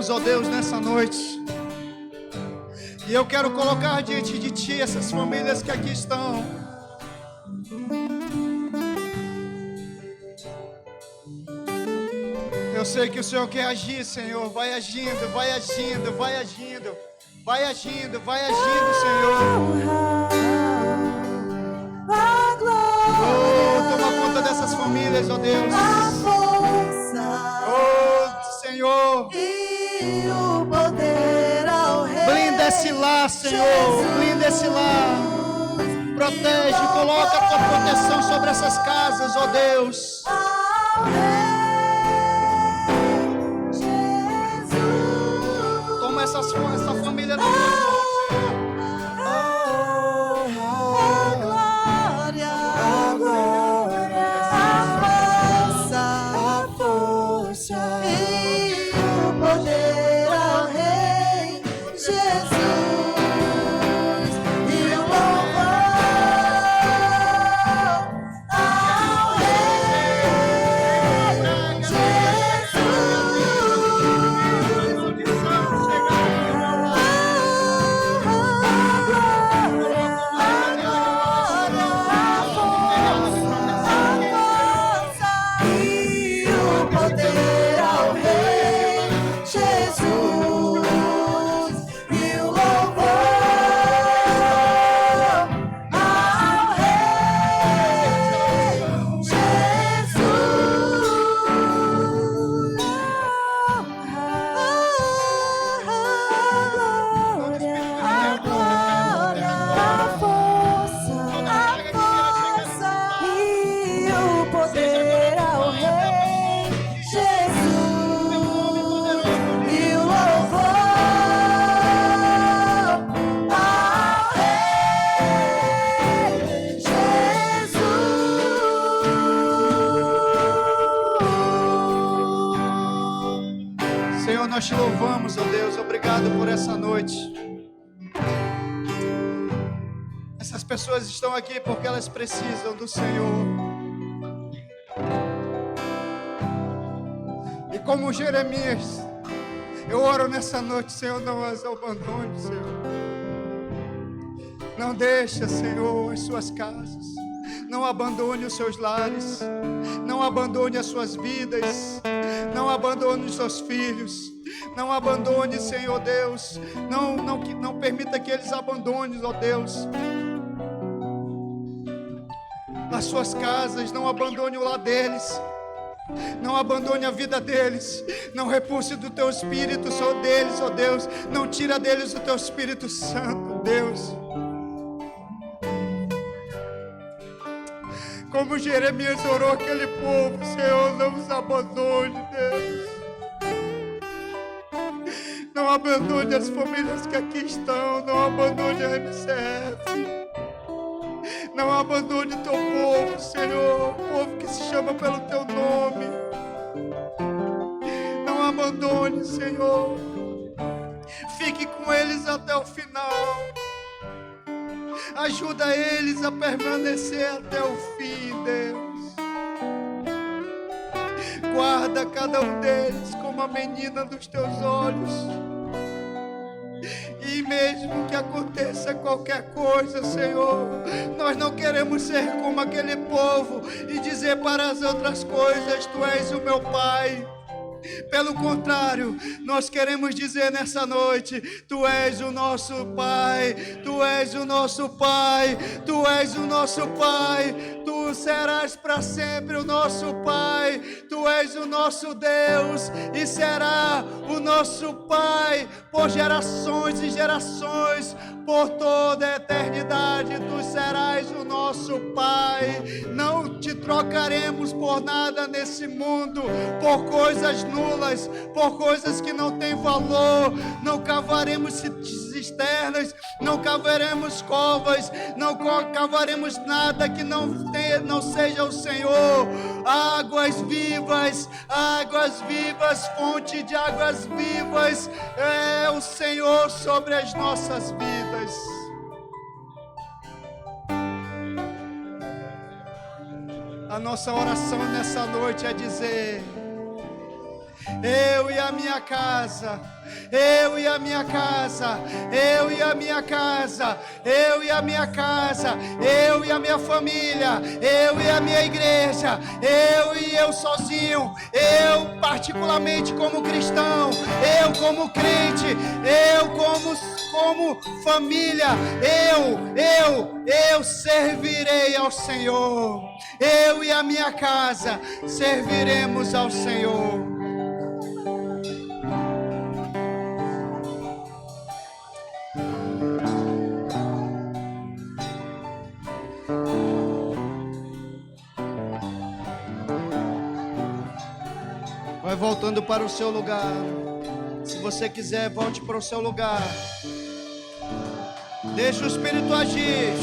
Ó Deus, nessa noite, e eu quero colocar diante de Ti essas famílias que aqui estão. Eu sei que o Senhor quer agir, Senhor. Vai agindo, vai agindo, vai agindo, vai agindo, vai agindo, Senhor. Oh, toma conta dessas famílias, ó Deus. Oh, Senhor. O poder ao Rei. Blinda esse lar, Senhor. Blinda esse lar. Protege, coloca a tua proteção sobre essas casas, ó Deus. Toma essa família na tua mão. Nós te louvamos, ó Deus, obrigado por essa noite. Essas pessoas estão aqui porque elas precisam do Senhor. E como Jeremias, eu oro nessa noite, Senhor, não as abandone, Senhor. Não deixa, Senhor, as suas casas. Não abandone os seus lares. Não abandone as suas vidas. Não abandone os seus filhos. Não abandone, Senhor Deus. Não permita que eles abandonem, ó Deus, as suas casas. Não abandone o lar deles. Não abandone a vida deles. Não repulse do teu espírito só deles, ó Deus. Não tira deles o teu Espírito Santo, Deus. Como Jeremias orou aquele povo, Senhor, não os abandone, Deus. Não abandone as famílias que aqui estão. Não abandone a MCF. Não abandone teu povo, Senhor. O povo que se chama pelo teu nome. Não abandone, Senhor. Fique com eles até o final. Ajuda eles a permanecer até o fim, Deus. Guarda cada um deles como a menina dos teus olhos. E mesmo que aconteça qualquer coisa, Senhor, nós não queremos ser como aquele povo e dizer para as outras coisas: Tu és o meu Pai. Pelo contrário, nós queremos dizer nessa noite: Tu és o nosso Pai, Tu és o nosso Pai, Tu és o nosso Pai, Tu serás para sempre o nosso Pai, Tu és o nosso Deus e será o nosso Pai por gerações e gerações, por toda a eternidade. Tu serás o nosso Pai. Não te trocaremos por nada nesse mundo, por coisas nulas, por coisas que não têm valor. Não cavaremos cisternas, não cavaremos covas, não cavaremos nada que não seja o Senhor. Águas vivas, fonte de águas vivas é o Senhor sobre as nossas vidas. A nossa oração nessa noite é dizer: eu e a minha casa, eu e a minha casa, eu e a minha casa, eu e a minha casa, eu e a minha família, eu e a minha igreja, eu sozinho, eu particularmente como cristão, eu como crente, eu como família, eu servirei ao Senhor. Eu e a minha casa serviremos ao Senhor. Vai voltando para o seu lugar. Se você quiser, volte para o seu lugar. Deixa o Espírito agir.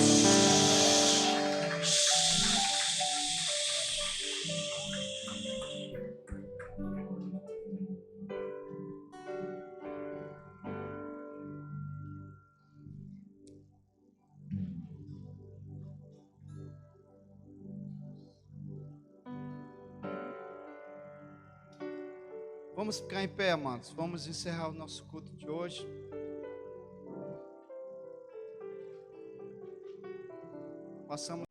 Vamos ficar em pé, amados. Vamos encerrar o nosso culto de hoje. Passamos